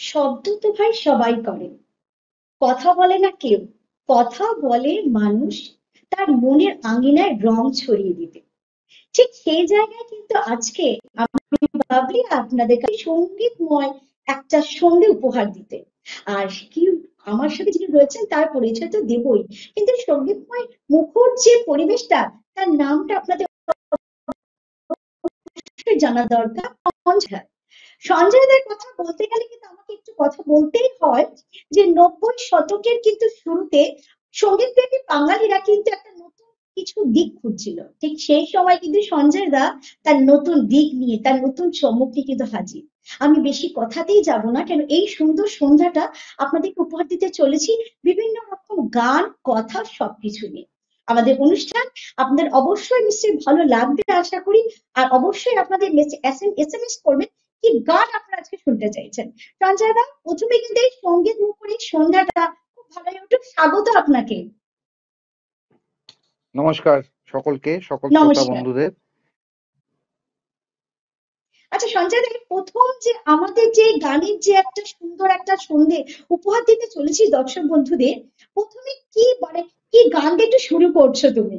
শব্দ তো ভাই সবাই করে, কথা বলে না কেউ। কথা বলে মানুষ তার মনের আঙিনায় রং ছড়িয়ে দিতে। ঠিক সেই জায়গায় কিন্তু আজকে আমি ভাবলি আপনাদের কাছে সঙ্গীতময় একটা সন্ধে উপহার দিতে। আর কি, আমার সাথে যিনি রয়েছেন তার পরিচয় তো দেবই, কিন্তু সঙ্গীতময় মুখর যে পরিবেশটা, তার নামটা আপনাদের অবশ্যই জানা দরকার। সঞ্জয়, সঞ্জয় দার কথা বলতে গেলে কিন্তু আমাকে একটু কথা বলতেই হয় যে 90 শতকের কিন্তু শুরুতে সঙ্গীত প্রেমী বাঙালিরা কিন্তু একটা নতুন কিছু দিক খুঁজছিল। ঠিক সেই সময় কিন্তু সঞ্জয় দা তার নতুন দিক নিয়ে, তার নতুন চমক নিয়ে কিন্তু হাজির। আমি বেশি কথাতেই যাব না, কেন এই সুন্দর সন্ধ্যাটা আপনাদেরকে উপহার দিতে চলেছি বিভিন্ন রকম গান, কথা সবকিছু নিয়ে। আমাদের অনুষ্ঠান আপনাদের অবশ্যই নিশ্চয়ই ভালো লাগবে আশা করি। আর অবশ্যই আপনাদের এসএমএস করবেন কি গান আপনারা আজকে শুনতে চাইছেন। সঞ্জয় দা, প্রথমে কিন্তু এই সঙ্গীত মুখর এই সন্ধ্যাটা খুব ভালো একটু স্বাগত আপনাকে। নমস্কার সকলকে, সকল শ্রোতা নমস্কার। বন্ধুদের। আচ্ছা সঞ্জয় দা, প্রথম যে আমাদের যে গানের যে একটা সুন্দর একটা সন্ধে উপহার দিতে চলেছি দর্শক বন্ধুদের, প্রথমে কি মানে কি গান দিয়ে একটু শুরু করছো তুমি?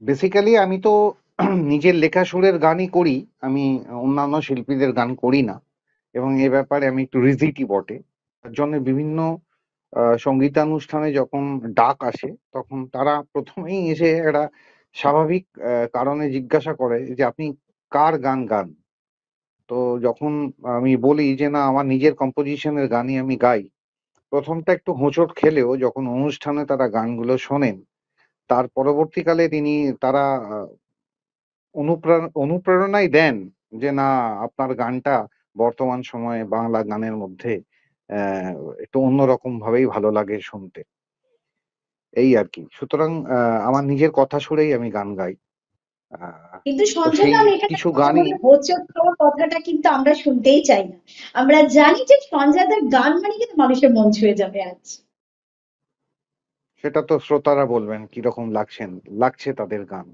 বেসিক্যালি আমি তো নিজের লেখা সুরের গানই করি, আমি অন্যান্য শিল্পীদের গান করি না, এবং এ ব্যাপারে আমি একটু রিজিটি বটে। তার জন্য বিভিন্ন সঙ্গীতানুষ্ঠানে যখন ডাক আসে, তখন তারা প্রথমেই এসে একটা স্বাভাবিক কারণে জিজ্ঞাসা করে যে আপনি কার গান গান। তো যখন আমি বলি যে না, আমার নিজের কম্পোজিশনের গানই আমি গাই, প্রথমটা একটু হোঁচট খেলেও যখন অনুষ্ঠানে তারা গানগুলো শোনেন, তার পরবর্তীকালে তারা অনুপ্রেরণাই দেন যে না, আপনার গানটা বর্তমান সময়ে বাংলা গানের মধ্যে আহ, একটু অন্যরকম ভাবেই ভালো লাগে শুনতে, এই আর কি। সুতরাং আমার নিজের কথা সুরেই আমি গান গাই। কিন্তু তো সঞ্জয় সেই দা, আমি এখানে কিছু কথা গানই। বলে হোঁচট খাওয়ার কথাটা কিন্তু আমরা শুনতেই চাই না। আমরা জানি যে সঞ্জয় দার গান মানে কিন্তু মানুষের মন ছুঁয়ে যাবে আজ। সেটা তো শ্রোতারা বলবেন কিরকম লাগছে তাদের গান।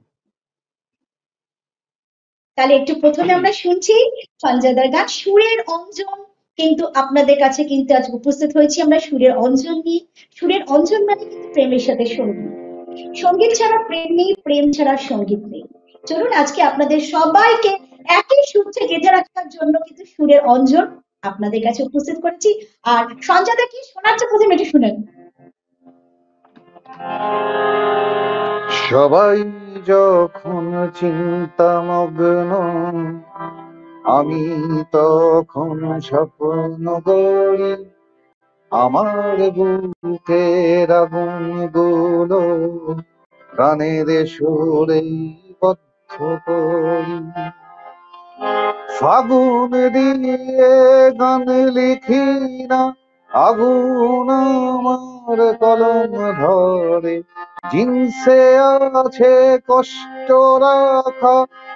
তাহলে একটু প্রথমে আমরা শুনছি সঞ্জয় দার গান সুরের অঞ্জন। কিন্তু আপনাদের কাছে কিন্তু আজ উপস্থিত হয়েছি আমরা সুরের অঞ্জন নিয়ে। সুরের অঞ্জন মানে কিন্তু প্রেমের সাথে সঙ্গীত। সঙ্গীত ছাড়া প্রেম নেই, প্রেম ছাড়া সঙ্গীত নেই। চলুন আজকে আপনাদের সবাইকে একই সূত্রে গেঁথে রাখার জন্য কিন্তু সুরের অঞ্জন আপনাদের কাছে উপস্থিত করেছি। আর সঞ্জয় দা কি শোনাচ্ছে প্রথমে একটু শুনেন। সবাই যখন চিন্তামগ্ন, আমি তখন স্বপ্ন গড়ি, আমার বুকের আগুন গুলো গানের সুরে বদ্ধ করি। ফাগুন দিয়ে গান লিখি না, আগুন আমার কলম ধরে। জিনসে আছে কষ্ট রাখা,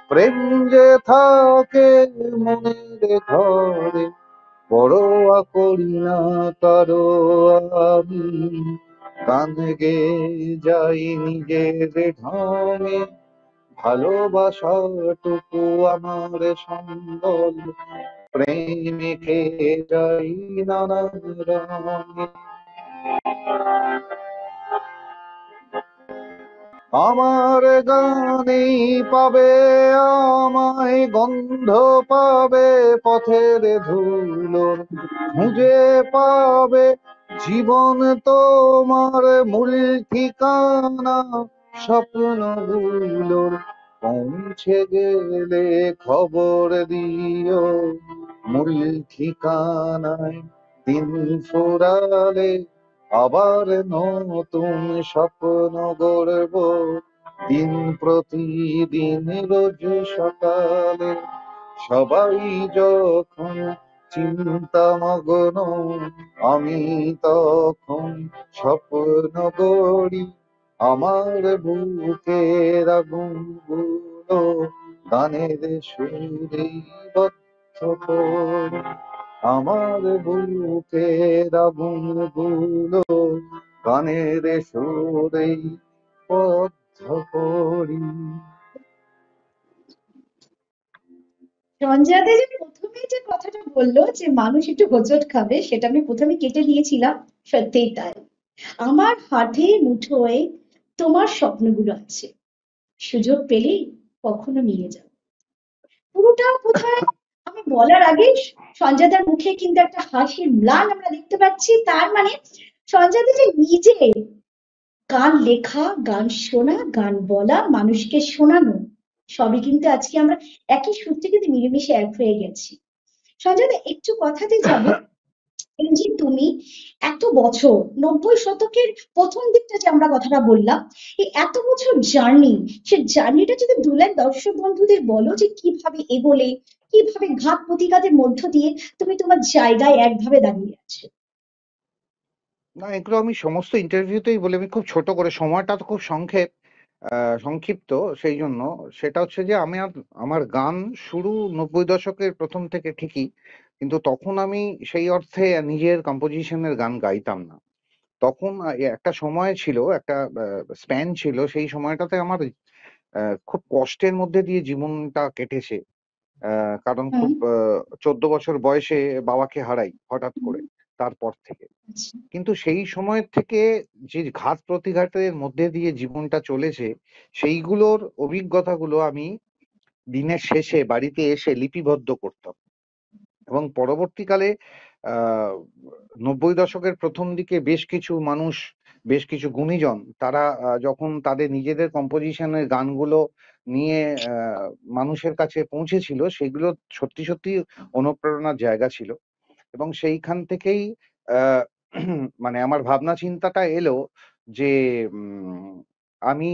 প্রেম যে থাকে মনের ঘরে। পরোয়া করি না কারো আমি, গান গেয়ে যাই নিজের ঢঙে। ভালোবাসাটুকু আমার সম্বল, প্রেমে খেয়ে যাই নানান রঙে। আমার গানেই পাবে আমায়, গন্ধ পাবে পথের ধুলোর, খুঁজে পাবে জীবন তোমার মূল ঠিকানা স্বপ্নগুলোর। পৌঁছে গেলে খবর দিও মূল ঠিকানায়। দিন ফুরালে আবার নতুন স্বপ্ন গড়ব, দিন প্রতিদিন রোজ সকালে। সবাই যখন চিন্তামগ্ন, আমি তখন স্বপ্ন গড়ি, আমার বুকের আগুনগুলো গানের সুরে বদ্ধ করি। আমার বুকের আগুনগুলো গানের সুরেই বদ্ধ করি। সঞ্জয় দা যে প্রথমে যে কথাটা বললো যে মানুষ একটু হোঁচট খাবে, সেটা আমি প্রথমে কেটে দিয়েছিলাম। সত্যিই তাই। আমার হাতে মুঠোয় তোমার স্বপ্নগুলো আছে, সুযোগ পেলেই কখনো নিয়ে যাও। পুরোটা বোধহয় আমি বলার আগে সঞ্জয়দার মুখে কিন্তু একটা হাসির ম্লান আমরা দেখতে পাচ্ছি। তার মানে সঞ্জয়দা যে নিজে গান লেখা, গান শোনা, গান বলা, মানুষকে শোনানো, সবই কিন্তু আজকে আমরা একই সূত্রে কিন্তু মিলেমিশে এক হয়ে গেছি। সঞ্জয়দা একটু কথাতে যাবো, এই যে তুমি এত বছর 90 শতকের প্রথম দিকটা যে আমরা কথাটা বললাম, এই এত বছর জার্নি, সে জার্নিটা যদি 2 লাখ দর্শক বন্ধুদের বলো যে কিভাবে এগোলে, কিভাবে ঘাত প্রতিঘাতের মধ্য দিয়ে তুমি তোমার জায়গায় একভাবে দাঁড়িয়ে আছো। না, এগুলো আমি সমস্ত ইন্টারভিউতেই বলি। আমি খুব ছোট করে, সময়টা তো খুব সংক্ষিপ্ত, সেই জন্য সেটা হচ্ছে যে আমার গান শুরু 90 দশকের প্রথম থেকে ঠিকই, কিন্তু তখন আমি সেই অর্থে নিজের কম্পোজিশনের গান গাইতাম না। তখন একটা সময় ছিল, একটা স্প্যান ছিল, সেই সময়টাতে আমার খুব কষ্টের মধ্যে দিয়ে জীবনটা কেটেছে। কারণ হুম। খুব 14 বছর বয়সে বাবাকে হারাই হঠাৎ করে, তারপর থেকে। আচ্ছা। কিন্তু সেই সময়ের থেকে যে ঘাত প্রতিঘাতের মধ্যে দিয়ে জীবনটা চলেছে, সেইগুলোর অভিজ্ঞতাগুলো আমি দিনের শেষে বাড়িতে এসে লিপিবদ্ধ করতাম। এবং পরবর্তীকালে আহ 90 দশকের প্রথম দিকে বেশ কিছু মানুষ, বেশ কিছু গুণীজন, তারা যখন তাদের নিজেদের কম্পোজিশনের গানগুলো নিয়ে মানুষের কাছে পৌঁছেছিল, সেগুলো সত্যি সত্যি অনুপ্রেরণার জায়গা ছিল। এবং সেইখান থেকেই আহ, মানে আমার ভাবনা চিন্তাটা এলো যে আমি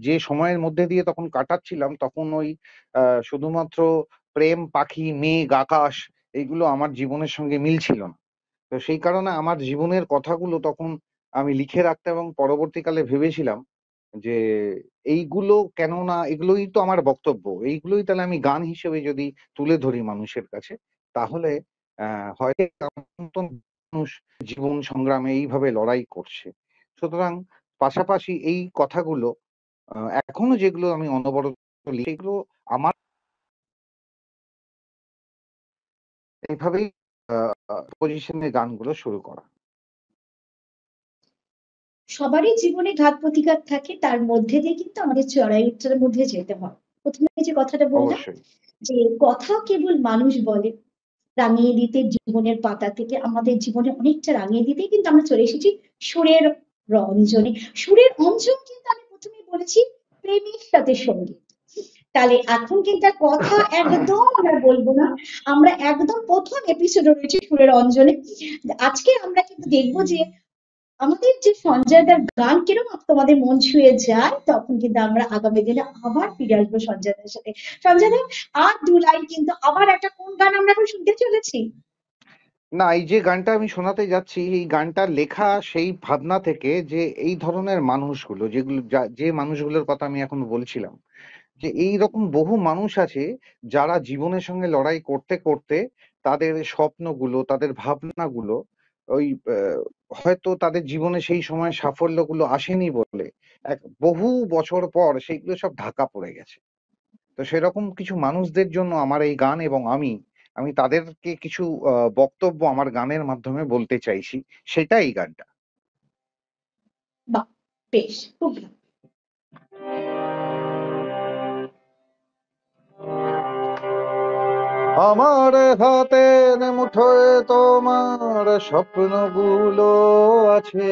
যে সময়ের মধ্যে দিয়ে তখন কাটাচ্ছিলাম, তখন ওই শুধুমাত্র প্রেম, পাখি, মেঘ, আকাশ, এইগুলো আমার জীবনের সঙ্গে মিলছিল না। তো সেই কারণে আমার জীবনের কথাগুলো তখন আমি লিখে রাখতাম, এবং পরবর্তীকালে ভেবেছিলাম যে এইগুলো কেননা, এগুলোই তো আমার বক্তব্য, এইগুলোই তাহলে আমি গান হিসেবে যদি তুলে ধরি মানুষের কাছে, তাহলে হয়তো আমার মতন মানুষ জীবন সংগ্রামে এইভাবে লড়াই করছে। সুতরাং পাশাপাশি এই কথাগুলো এখনো যেগুলো আমি অনবরত লিখি, সেগুলো আমার এইভাবেই পজিশনে গানগুলো শুরু করা। সবারই জীবনে ঘাত প্রতিঘাত থাকে, তার মধ্যে দিয়ে কিন্তু আমাদের চড়াই উত্তরের মধ্যে যেতে হয়। প্রথমে যে কথাটা বললাম, অবশ্যই। যে কথা কেবল মানুষ বলে, রাঙিয়ে দিতে জীবনের পাতা থেকে আমাদের জীবনে অনেকটা রাঙিয়ে দিতে কিন্তু আমরা চলে এসেছি সুরের রঞ্জনে। সুরের অঞ্জন কিন্তু আমি প্রথমেই বলেছি প্রেমের সাথে সঙ্গীত। তাহলে এখন কিন্তু আর কথা একদম আমরা বলবো না, আমরা একদম প্রথম এপিসোডে রয়েছে সুরের অঞ্জনে। আজকে আমরা কিন্তু দেখবো যে আমাদের যে সঞ্জয়দার গান কিরকম তোমাদের মন ছুঁয়ে যায়, তখন কিন্তু আমরা আগামী দিনে আবার ফিরে আসবো সঞ্জয়দার সাথে। সঞ্জয়দা, আর 2 লাইন কিন্তু আবার একটা কোন গান আমরা এখন শুনতে চলেছি? না, এই যে গানটা আমি শোনাতে যাচ্ছি, এই গানটার লেখা সেই ভাবনা থেকে যে এই ধরনের মানুষগুলো, যে মানুষগুলোর কথা আমি এখন বলছিলাম, যে এই রকম বহু মানুষ আছে যারা জীবনের সঙ্গে লড়াই করতে করতে তাদের স্বপ্নগুলো, তাদের ভাবনাগুলো, ওই হয়তো তাদের জীবনে সেই সময় সাফল্যগুলো আসেনি বলে বহু বছর পর সেইগুলো সব ঢাকা পড়ে গেছে। তো সেরকম কিছু মানুষদের জন্য আমার এই গান, এবং আমি আমি তাদেরকে কিছু বক্তব্য আমার গানের মাধ্যমে বলতে চাইছি, সেটাই এই গানটা। বাহ, বেশ, খুব ভালো। আমার হাতের মুঠোয় তোমার স্বপ্নগুলো আছে,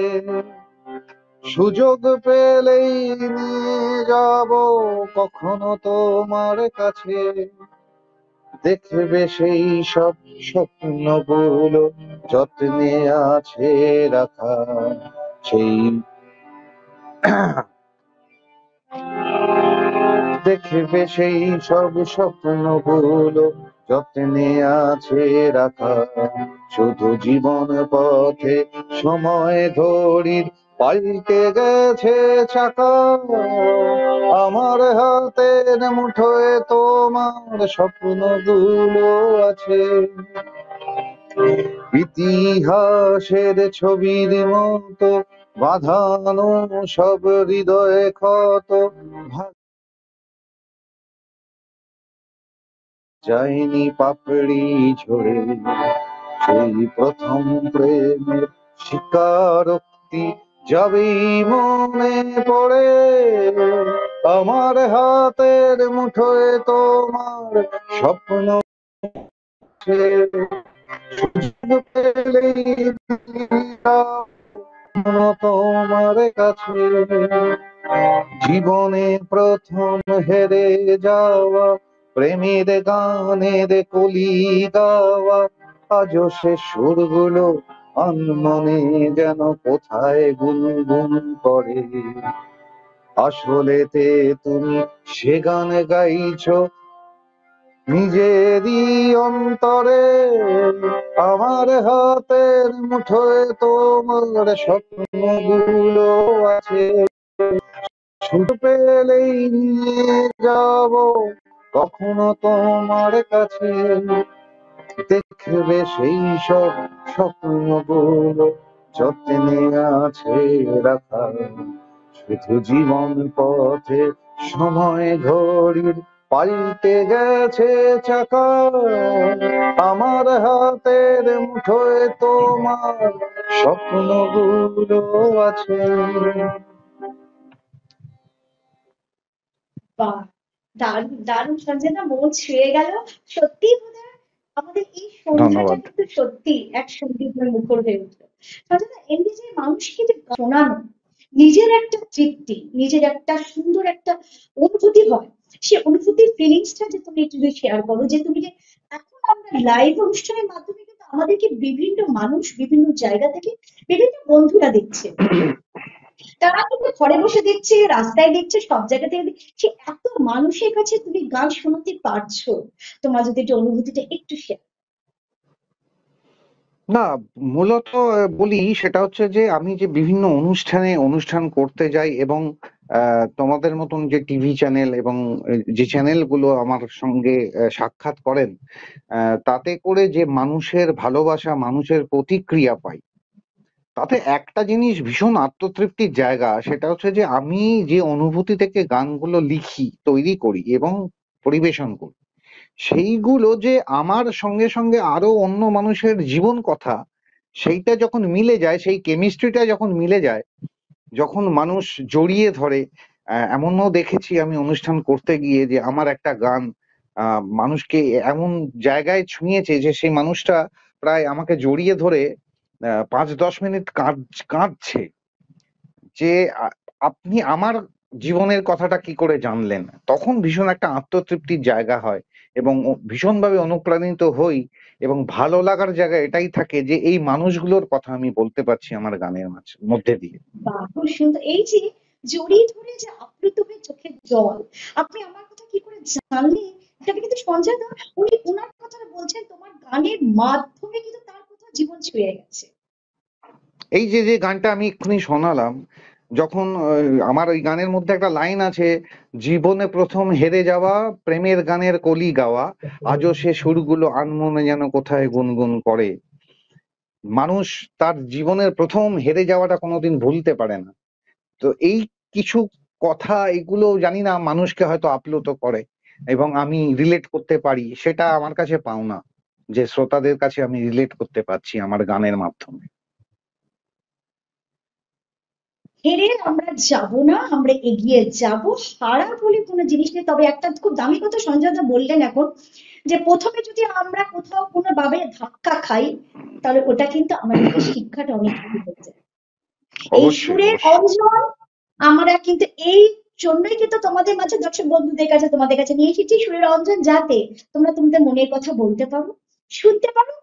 সুযোগ পেলেই নিয়ে যাব কখনো তোমার কাছে। দেখবে সেই সব স্বপ্নগুলো যত্নে আছে রাখা, সেই দেখবে সেই সব স্বপ্নগুলো যত্নে আছে রাখা। শুধু জীবন পথে সময় ঘড়ির পাল্টে গেছে চাকা, আমার হাতের মুঠোয় তোমার স্বপ্নগুলো আছে। ইতিহাসের ছবির মতো বাঁধানো সব হৃদয়ে ক্ষত। যায়নি পাপড়ি ঝরে, সেই প্রথম প্রেমের স্বীকারোক্তি যাবেই মনে পড়ে। আমার হাতের মুঠোয় তোমার স্বপ্ন পেলেই তোমার কাছে। জীবনে প্রথম হেরে যাওয়া প্রেমের গানের কলি গাওয়া, আজও সে সুরগুলো আনমনে যেন কোথায় গুনগুন করে। আসলেতে তুমি সে গান গাইছো নিজেরই অন্তরে, আমার হাতের মুঠোয় তোমার স্বপ্নগুলো আছে। শুধু পেলেই নিয়ে যাব কখনো তোমার কাছে, দেখবে সেই সব স্বপ্নগুলো যত্নে আছে রাখা। শুধু জীবন পথে সময় ঘড়ির পাল্টে গেছে চাকা, আমার হাতের মুঠোয় তোমার স্বপ্নগুলো আছে। বাহ, দারুণ দারুণ সঞ্জনা, মন ছুঁয়ে গেল। সত্যি বোধহয় আমাদের এই সন্ধ্যাটা ধন্যবাদ। কিন্তু সত্যি এক সঙ্গীতের মুখর হয়ে উঠলো। সঞ্জনা, এমনি যে মানুষকে যে শোনানো নিজের একটা তৃপ্তি, নিজের একটা সুন্দর একটা অনুভূতি হয়, সে অনুভূতির ফিলিংসটা যে তুমি একটু শেয়ার করো, যে তুমি যে এখন আমরা লাইভ অনুষ্ঠানের মাধ্যমে কিন্তু আমাদেরকে বিভিন্ন মানুষ বিভিন্ন জায়গা থেকে বিভিন্ন বন্ধুরা দেখছে, তারা কিন্তু ঘরে বসে দেখছে, রাস্তায় দেখছে, সব জায়গা থেকে দেখছে, এত মানুষের কাছে তুমি গান শোনাতে পারছো, তোমার যদি একটু অনুভূতিটা একটু শেয়ার। না, মূলত বলি সেটা হচ্ছে যে আমি যে বিভিন্ন অনুষ্ঠান করতে যাই এবং তোমাদের মতন যে টিভি চ্যানেল এবং যে চ্যানেলগুলো আমার সঙ্গে সাক্ষাৎ করেন, তাতে করে যে মানুষের ভালোবাসা, মানুষের প্রতিক্রিয়া পাই, তাতে একটা জিনিস ভীষণ আত্মতৃপ্তির জায়গা, সেটা হচ্ছে যে আমি যে অনুভূতি থেকে গানগুলো লিখি, তৈরি করি এবং পরিবেশন করি, সেইগুলো যে আমার সঙ্গে সঙ্গে আরো অন্য মানুষের জীবন কথা, সেইটা যখন মিলে যায়, সেই কেমিস্ট্রিটা যখন মিলে যায়, যখন মানুষ জড়িয়ে ধরে। এমনও দেখেছি আমি অনুষ্ঠান করতে গিয়ে যে আমার একটা গান মানুষকে এমন জায়গায় ছুঁয়েছে যে সেই মানুষটা প্রায় আমাকে জড়িয়ে ধরে 5-10 মিনিট কাঁদছে যে আপনি আমার জীবনের কথাটা কি করে জানলেন। তখন ভীষণ একটা আত্মতৃপ্তির জায়গা হয় এবং ভীষণভাবে অনুপ্রাণিত হই এবং ভালো লাগার জায়গা এটাই থাকে যে এই মানুষগুলোর কথা আমি বলতে পারছি আমার গানের মধ্যে দিয়ে। বাহ, খুব সুন্দর। এই যে জড়িয়ে ধরে যে আপ্লুত হয়ে চোখের জল, আপনি আমার কথা কি করে জানলেন, সেটা কিন্তু সঞ্জয় দা উনি ওনার কথা বলছেন, তোমার গানের মাধ্যমে কিন্তু তার কথা জীবন ছুঁয়ে গেছে। এই যে যে গানটা আমি এক্ষুনি শোনালাম, যখন আমার ওই গানের মধ্যে একটা লাইন আছে, জীবনে প্রথম হেরে যাওয়া প্রেমের গানের কলি গাওয়া, আজও সে সুরগুলো আনমনে যেন কোথায় গুনগুন করে। মানুষ তার জীবনের প্রথম হেরে যাওয়াটা কোনোদিন ভুলতে পারে না। তো এই কিছু কথা, এগুলো জানি না মানুষকে হয়তো আপ্লুত করে এবং আমি রিলেট করতে পারি, সেটা আমার কাছে পাওনা যে শ্রোতাদের কাছে আমি রিলেট করতে পারছি আমার গানের মাধ্যমে। হেরে আমরা যাব না, আমরা এগিয়ে যাব, হারা বলে কোনো জিনিস নেই। তবে একটা খুব দামি কথা সঞ্জয় দা বললেন এখন, যে প্রথমে যদি আমরা কোথাও কোনো ভাবে ধাক্কা খাই, তাহলে ওটা কিন্তু আমাদেরকে শিক্ষাটা অনেক কিছু হয়ে যায়। এই অবশ্যই, সুরের অবশ্যই। অঞ্জন আমরা কিন্তু এই জন্যই কিন্তু তোমাদের মাঝে দর্শক বন্ধুদের কাছে তোমাদের কাছে নিয়ে এসেছি, সুরের অঞ্জন, যাতে তোমরা তোমাদের মনের কথা বলতে পারো, শুনতে পারো,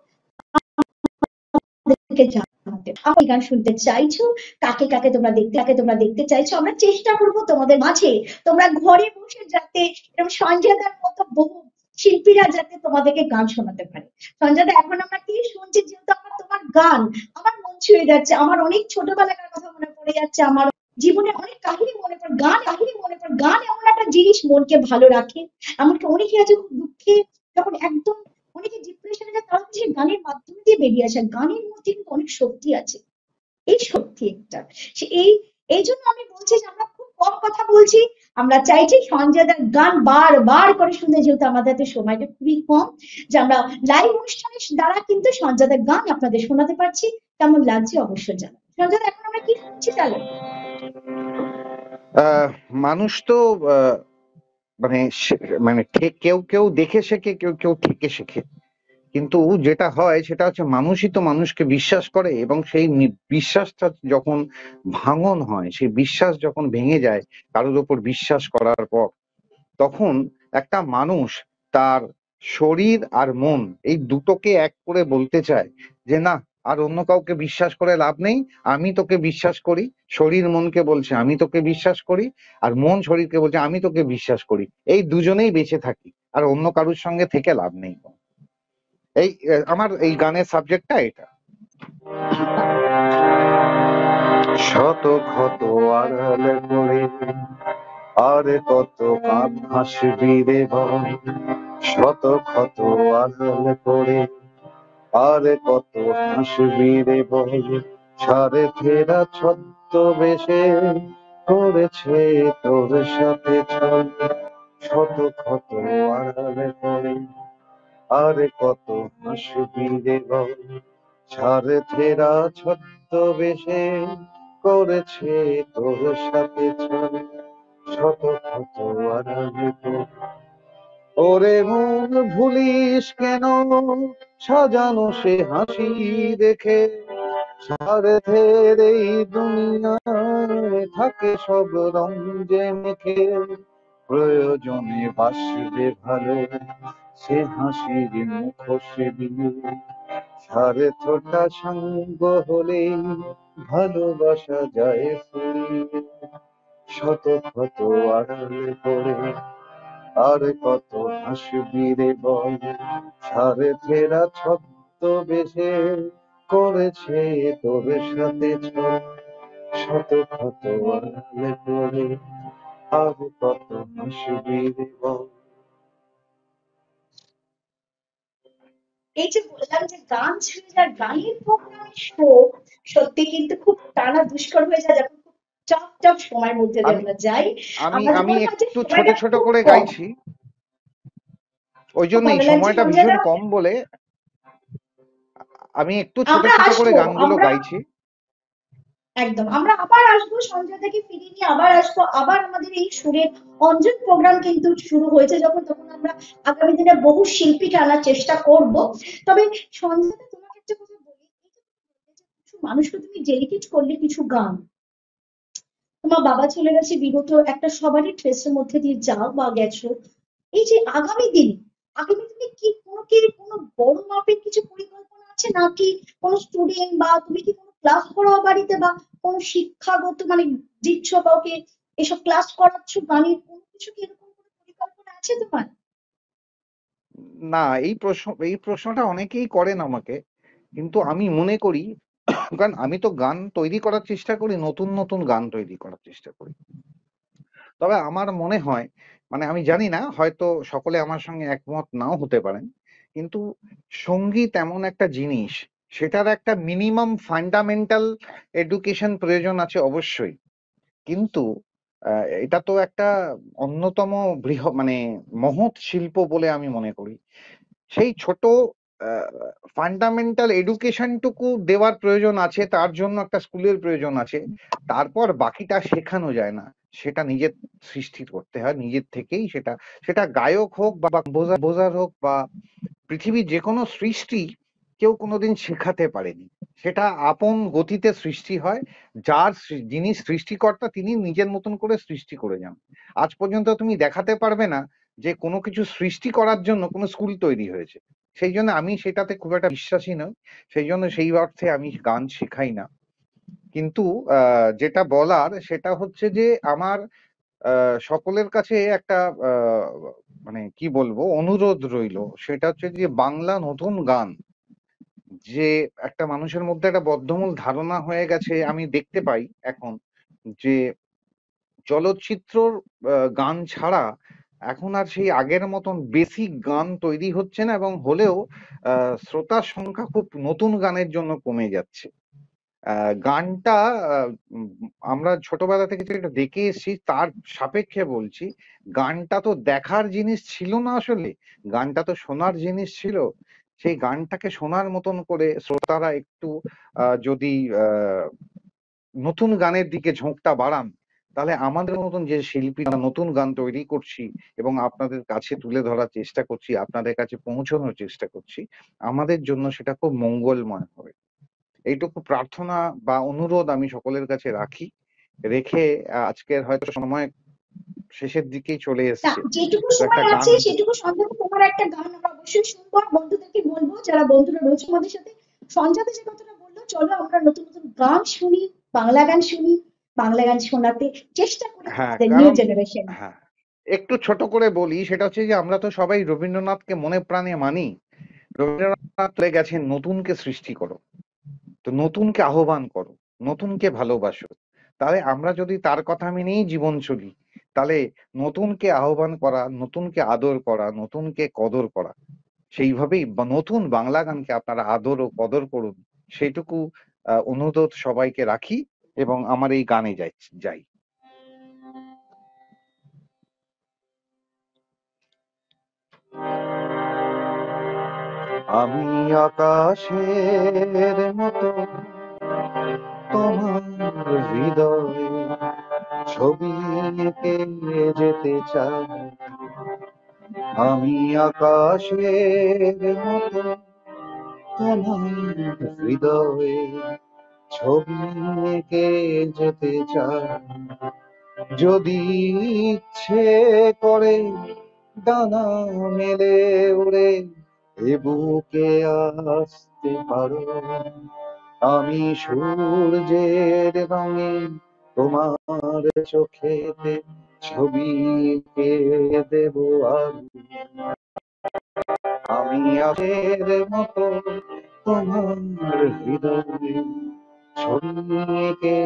আমাদেরকে জানাতে। আমি গান শুনতে চাইছো, কাকে তোমরা দেখতে চাইছো, আমরা চেষ্টা করব তোমাদের মাঝে, তোমরা ঘরে বসে যাতে এরকম সঞ্জয়দার মতো বহু শিল্পীরা যাতে তোমাদেরকে গান শোনাতে পারে। সঞ্জয়দা, এখন আমরা কি শুনছি, যেহেতু আমার তোমার গান আমার মন ছুঁয়ে যাচ্ছে, আমার অনেক ছোটবেলাকার কথা মনে পড়ে যাচ্ছে, আমার জীবনে অনেক কাহিনী মনে পড়ে, গান এমন একটা জিনিস মনকে ভালো রাখে। এমনকি অনেকে আছে খুব দুঃখে, যখন একদম অনেকে ডিপ্রেশনে যায়, তারা হচ্ছে গানের মাধ্যম দিয়ে বেরিয়ে আসে। গানের মধ্যে কিন্তু অনেক শক্তি আছে, এই শক্তি একটা, এই এই জন্য আমি বলছি যে আমরা খুব কম কথা বলছি, আমরা চাইছি সঞ্জয় দার গান বারবার করে শুনে, যেহেতু আমাদের হাতে সময়টা খুবই কম, যে আমরা লাইভ অনুষ্ঠানের দ্বারা কিন্তু সঞ্জয় দার গান আপনাদের শোনাতে পারছি। কেমন লাগছে অবশ্যই জানাবেন। সঞ্জয় দা, এখন আমরা কি শুনছি তাহলে? আহ, মানুষ তো মানে মানে কেউ কেউ দেখে শেখে, কেউ কেউ থেকে শেখে। কিন্তু যেটা হয় সেটা হচ্ছে মানুষই তো মানুষকে বিশ্বাস করে, এবং সেই বিশ্বাসটা যখন ভাঙন হয়, সেই বিশ্বাস যখন ভেঙে যায় কারোর উপর বিশ্বাস করার পর, তখন একটা মানুষ তার শরীর আর মন এই দুটোকে এক করে বলতে চায় যে না, আর অন্য কাউকে বিশ্বাস করে লাভ নেই, আমি তোকে বিশ্বাস করি। শরীর মনকে বলছে আমি তোকে বিশ্বাস করি, আর মন শরীরকে বলছে আমি তোকে বিশ্বাস করি। এই দুজনেই বেঁচে থাকি, আর অন্য কারোর সঙ্গে থেকে লাভ নেই। এই আমার এই গানের সাবজেক্টটা এটা। শত ক্ষত আড়ালে করে আরে কত কাঁদ হাসবি রে বল, শত ক্ষত আড়ালে করে আরে কত হাসবি রে বল, সারে ফেরা ছদ্মবেশে করেছে তোর সাথে ছল, শত ক্ষত আড়ালে করে আরে কত হাসবি রে বল, সারে ফেরা ছদ্মবেশে করেছে তোর সাথে ছল, শত ক্ষত আড়ালে করে। ওরে মন ভুলিস কেন সাজানো সে হাসি দেখে, স্বার্থের এই দুনিয়ায় থাকে সব রং যে মেখে, প্রয়োজনে বাসবে ভালো সে হাসির মুখোশ দিয়ে, স্বার্থটা সঙ্গ হলেই ভালোবাসা যায় ফুরিয়ে, শত ক্ষত আড়ালে পড়ে আর কত হাসবি রে বল, সারে ফেরা ছদ্মবেশে করেছে তোর সাথে ছল, শত ক্ষত আড়ালে পড়ে আর কত হাসবি রে বল। এই যে বললাম যে গান ছেড়ে যার গানের প্রোগ্রামের শো, সত্যি কিন্তু খুব টানা দুষ্কর হয়ে যায় যখন খুব চাপ চাপ সময়ের মধ্যে দিয়ে আমি আমরা যাই। আমি আমাদের আমি মনে হয় যে একটু ছোট সময়টা ছোট খুব করে কম। গাইছি, ওই খুব জন্যই ভালো লাগছে সময়টা সঞ্জয় ভীষণ দা। কম বলে আমি একটু ছোট আমরা ছোট করে আসবো, গানগুলো আমরা গাইছি। একদম আমরা আবার আসবো, সঞ্জয় দাকে ফিরিয়ে নিয়ে আবার আসবো, আবার আমাদের এই সুরের অঞ্জন প্রোগ্রাম কিন্তু শুরু হয়েছে যখন, তখন আমরা আগামী দিনে বহু শিল্পী টানার চেষ্টা করব। তবে সঞ্জয় দা, তোমাকে একটা কথা বলি, এই যে কিছু মানুষকে তুমি ডেডিকেট করলে কিছু গান, তোমার বাবা চলে গেছে বিগত একটা সবারই ট্রেসের মধ্যে দিয়ে যাও বা গেছো, এই যে আগামী দিনে কি কোনো বড় মাপের কিছু পরিকল্পনা আছে নাকি? কোনো স্টুডেন্ট বা তুমি কি কোনো ক্লাস করাও বাড়িতে, বা কোনো শিক্ষাগত মানে দিচ্ছ কাউকে, এসব ক্লাস করাচ্ছ গানের, কোনো কিছু কি এরকম কোনো পরিকল্পনা আছে তোমার? না, এই প্রশ্নটা অনেকেই করেন আমাকে, কিন্তু আমি মনে করি, কারণ আমি তো গান তৈরি করার চেষ্টা করি, নতুন নতুন গান তৈরি করার চেষ্টা করি। তবে আমার মনে হয়, মানে আমি জানি না, হয়তো সকলে আমার সঙ্গে একমত নাও হতে পারেন, কিন্তু সঙ্গীত এমন একটা জিনিস, সেটার একটা মিনিমাম ফান্ডামেন্টাল এডুকেশন প্রয়োজন আছে অবশ্যই। কিন্তু এটা তো একটা অন্যতম মানে মহৎ শিল্প বলে আমি মনে করি। সেই ছোট ফান্ডামেন্টাল এডুকেশনটুকু দেওয়ার প্রয়োজন আছে, তার জন্য একটা স্কুলের প্রয়োজন আছে। তারপর বাকিটা শেখানো যায় না, সেটা নিজের সৃষ্টি করতে হয় নিজের থেকেই। সেটা সেটা গায়ক হোক বা বোঝার হোক বা পৃথিবীর যে কোনো সৃষ্টি কেউ কোনোদিন শেখাতে পারেনি। সেটা আপন গতিতে সৃষ্টি হয়। যিনি সৃষ্টিকর্তা তিনি নিজের মতন করে সৃষ্টি করে যান। আজ পর্যন্ত তুমি দেখাতে পারবে না যে কোনো কিছু সৃষ্টি করার জন্য কোনো স্কুল তৈরি হয়েছে। সেই জন্য আমি সেটাতে খুব একটা বিশ্বাসী নই। সেই জন্য সেই অর্থে আমি গান শেখাই না। কিন্তু যেটা বলার সেটা হচ্ছে যে আমার সকলের কাছে একটা আহ, মানে কি বলবো অনুরোধ রইলো, সেটা হচ্ছে যে বাংলা নতুন গান, যে একটা মানুষের মধ্যে একটা বদ্ধমূল ধারণা হয়ে গেছে আমি দেখতে পাই এখন, যে চলচ্চিত্রর গান ছাড়া এখন আর সেই আগের মতন বেসিক গান তৈরি হচ্ছে না, এবং হলেও শ্রোতার সংখ্যা খুব নতুন গানের জন্য কমে যাচ্ছে। গানটা আমরা ছোটবেলা থেকে যেটা দেখে এসেছি তার সাপেক্ষে বলছি, গানটা তো দেখার জিনিস ছিল না আসলে, গানটা তো শোনার জিনিস ছিল। সেই গানটাকে শোনার মতন করে শ্রোতারা একটু যদি নতুন গানের দিকে ঝোঁকটা বাড়ান, তাহলে আমাদের মতন যে শিল্পীরা নতুন গান তৈরি করছি এবং আপনাদের কাছে তুলে ধরার চেষ্টা করছি, আপনাদের কাছে পৌঁছানোর চেষ্টা করছি, আমাদের জন্য সেটা খুব মঙ্গলময় হবে। এইটুকু প্রার্থনা বা অনুরোধ আমি সকলের কাছে রাখি। রেখে আজকের হয়তো সময় শেষের দিকেই চলে না, এসছে, যেটুকু তো একটা সময় গান। আছে সেটুকু সন্ধ্যাতে তোমার একটা গান আমরা অবশ্যই শুনবো, আর বন্ধুদেরকে বলবো যারা বন্ধুরা রয়েছে আমাদের সাথে। সন্ধ্যাতে যে কথাটা বললো, চলো আমরা নতুন নতুন গান শুনি, বাংলা গান শুনি, বাংলা গান শোনাতে চেষ্টা করি হ্যাঁ, আমাদের নিউ কারণ জেনারেশন। হ্যাঁ, একটু ছোট করে বলি, সেটা হচ্ছে যে আমরা তো সবাই রবীন্দ্রনাথকে মনে প্রাণে মানি। রবীন্দ্রনাথ বলে গেছেন, নতুনকে সৃষ্টি করো, তো নতুনকে আহ্বান করো, নতুনকে ভালোবাসো। তাহলে আমরা যদি তার কথা মেনেই জীবন চলি, তাহলে নতুনকে আহ্বান করা, নতুনকে আদর করা, নতুনকে কদর করা, সেইভাবেই নতুন বাংলা গানকে আপনারা আদর ও কদর করুন, সেইটুকু অনুরোধ সবাইকে রাখি এবং আমার এই গানে যাই। আমি আকাশের মতো তোমার হৃদয়ে ছবি এঁকে যেতে চাই। আমি আকাশের মতো তোমার হৃদয়ে ছবি এঁকে যেতে চাই। যদি ইচ্ছে করে ডানা মেলে উড়ে এ বুকে আসতে পারো, আমি সূর্যের রঙে তোমার চোখেতে ছবি এঁকে দেব আলো। আমি আকাশের মতো তোমার হৃদয়ে ছবি এঁকে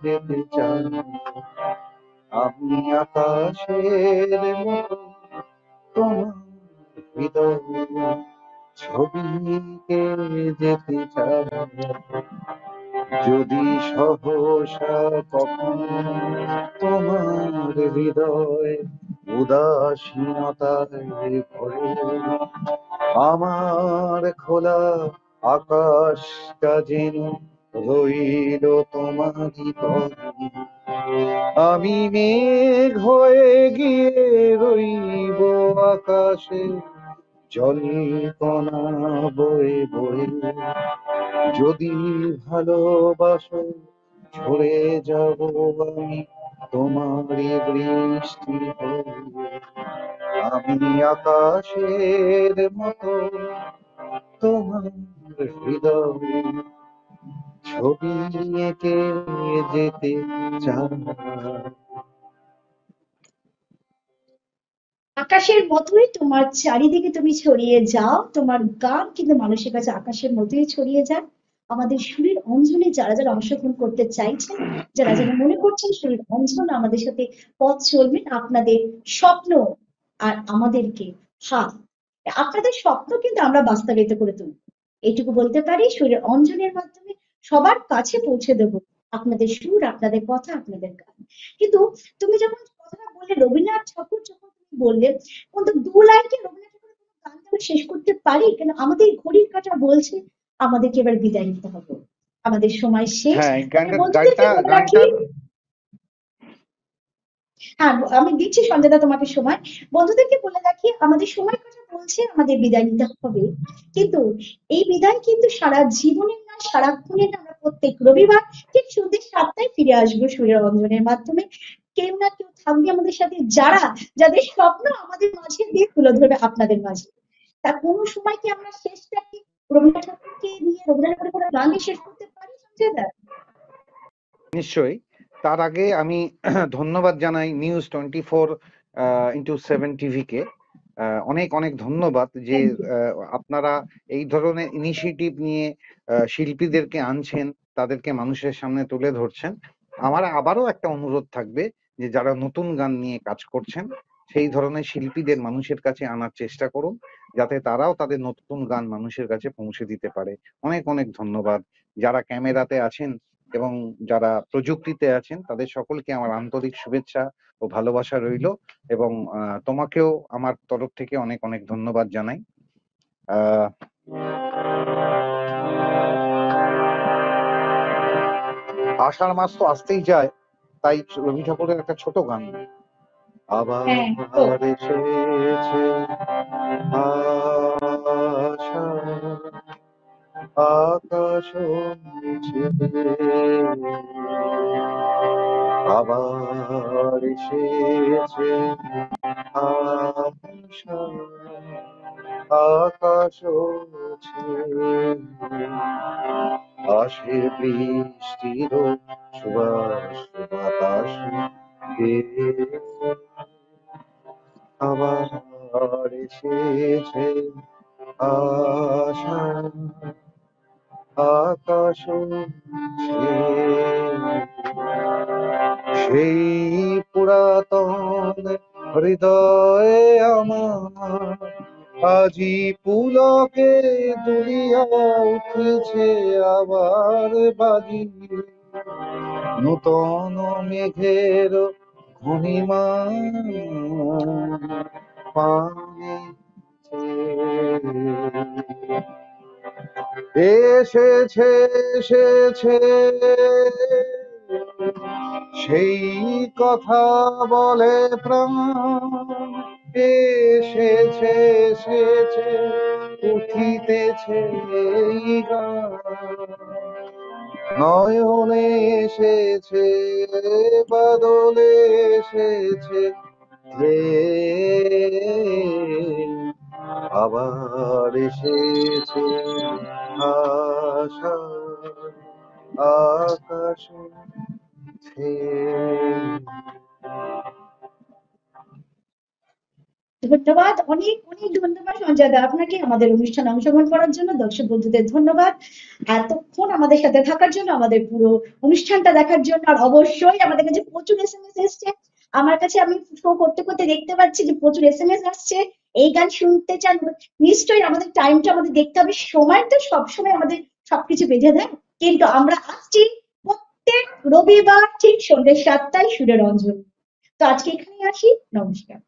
যেতে চাই। আমি আকাশের মতো তোমার হৃদয়ে ছবি এঁকে যেতে চাই। যদি সহসা কখনো তোমার হৃদয় উদাসীনতায় ভরে, আমার খোলা আকাশটা যেন রইল তোমারই তরে, আমি মেঘ হয়ে গিয়ে রইব আকাশে জলকণা বয়ে বয়ে। যদি ভালোবাসো ঝরে যাব আমি তোমারই বৃষ্টি হয়ে। আমি আকাশের মতো তোমার হৃদয়ে ছবি এঁকে যেতে চাই। আকাশের মতোই তোমার চারিদিকে তুমি ছড়িয়ে যাও, তোমার গান কিন্তু মানুষের কাছে আকাশের মতোই ছড়িয়ে যায়। আমাদের সুরের অঞ্জনে যারা যারা অংশগ্রহণ করতে চাইছেন, যারা যারা মনে করছেন সুরের অঞ্জন আমাদের সাথে পথ চলবেন, আপনাদের স্বপ্ন আর আমাদেরকে হাত, আপনাদের স্বপ্ন কিন্তু আমরা বাস্তবায়িত করে তুলব, এইটুকু বলতে পারি। সুরের অঞ্জনের মাধ্যমে সবার কাছে পৌঁছে দেবো আপনাদের সুর, আপনাদের কথা, আপনাদের গান। কিন্তু তুমি যখন কথাটা বললে রবীন্দ্রনাথ ঠাকুর, যখন তুমি বললে, কিন্তু দু লাইনে রবীন্দ্রনাথ ঠাকুরের কোনো গানটা আমি শেষ করতে পারি কেন? আমাদের ঘড়ির কাঁটা বলছে আমাদেরকে এবার বিদায় নিতে হবে, আমাদের সময় শেষ। হ্যাঁ, তবে বন্ধুদেরকে বলে রাখি, গানটার হ্যাঁ আমি দিচ্ছি সঞ্জয়দা তোমাকে সময়। বন্ধুদেরকে বলে রাখি, আমাদের সময় কথা বলছে আমাদের বিদায় নিতে হবে, কিন্তু এই বিদায় কিন্তু সারা জীবনের না, সারাক্ষণের না। আমরা প্রত্যেক রবিবার ঠিক সন্ধ্যে 7টায় ফিরে আসবো সুরের অঞ্জনের মাধ্যমে। কেউ না কেউ থাকবে আমাদের সাথে, যারা যাদের স্বপ্ন আমাদের মাঝে দিয়ে তুলে ধরবে আপনাদের মাঝে। তা কোনো সময় কি আমরা শেষটা কি রবীন্দ্রনাথ ঠাকুরকে নিয়ে, রবীন্দ্রনাথ ঠাকুরের কোনো গান দিয়ে শেষ করতে পারি সঞ্জয়দা? নিশ্চয়ই। তার আগে আমি ধন্যবাদ জানাই News24x7 টিভিকে। অনেক অনেক ধন্যবাদ যে থ্যাংক ইউ। আপনারা এই ধরনের ইনিশিয়েটিভ নিয়ে শিল্পীদেরকে আনছেন, তাদেরকে মানুষের সামনে তুলে ধরছেন। আমার আবারও একটা অনুরোধ থাকবে যে যারা নতুন গান নিয়ে কাজ করছেন, সেই ধরনের শিল্পীদের মানুষের কাছে আনার চেষ্টা করুন, যাতে তারাও তাদের নতুন গান মানুষের কাছে পৌঁছে দিতে পারে। অনেক অনেক ধন্যবাদ। যারা ক্যামেরাতে আছেন এবং যারা প্রযুক্তিতে আছেন তাদের সকলকে আমার আন্তরিক শুভেচ্ছা ও ভালোবাসা রইল, এবং তোমাকেও আমার তরফ থেকে অনেক অনেক ধন্যবাদ জানাই। আষাঢ় মাস তো আসতেই যায়, তাই রবি ঠাকুরের একটা ছোট গান। আবার এসেছে আকাশ আবার এসেছে আকাশ আসে বৃষ্টির সুবাস বাতাস আবার এসেছে আশা আকাশ সেই পুরাতন হৃদয়ে আমার আজি পুলকে দুলিয়া উঠেছে আবার বাজি, নূতন মেঘের ঘূর্ণিমা পানে এসেছে এসেছে সেই কথা বলে প্রাণ, এসেছে এসেছে উঠিতেছে এই গান, নয়নে এসেছে বাদলে এসেছে আবার এসেছে আশা আকাশ ধন্যবাদ, অনেক অনেক ধন্যবাদ সঞ্জয় দা আপনাকে আমাদের অনুষ্ঠানে অংশগ্রহণ করার জন্য। দর্শক বন্ধুদের ধন্যবাদ এতক্ষণ আমাদের সাথে থাকার জন্য, আমাদের পুরো অনুষ্ঠানটা দেখার জন্য। আর অবশ্যই আমাদের কাছে প্রচুর এসএমএস এসছে, আমার কাছে আমি শো করতে করতে দেখতে পাচ্ছি যে প্রচুর এসএমএস আসছে, এই গান শুনতে চান। নিশ্চয়ই আমাদের টাইমটা আমাদের দেখতে হবে, সময়টা সবসময় আমাদের সবকিছু বেঁধে দেয়, কিন্তু আমরা আসছি প্রত্যেক রবিবার ঠিক সন্ধ্যে 7টায় সুরের অঞ্জন। তো আজকে এখানেই আসি, নমস্কার।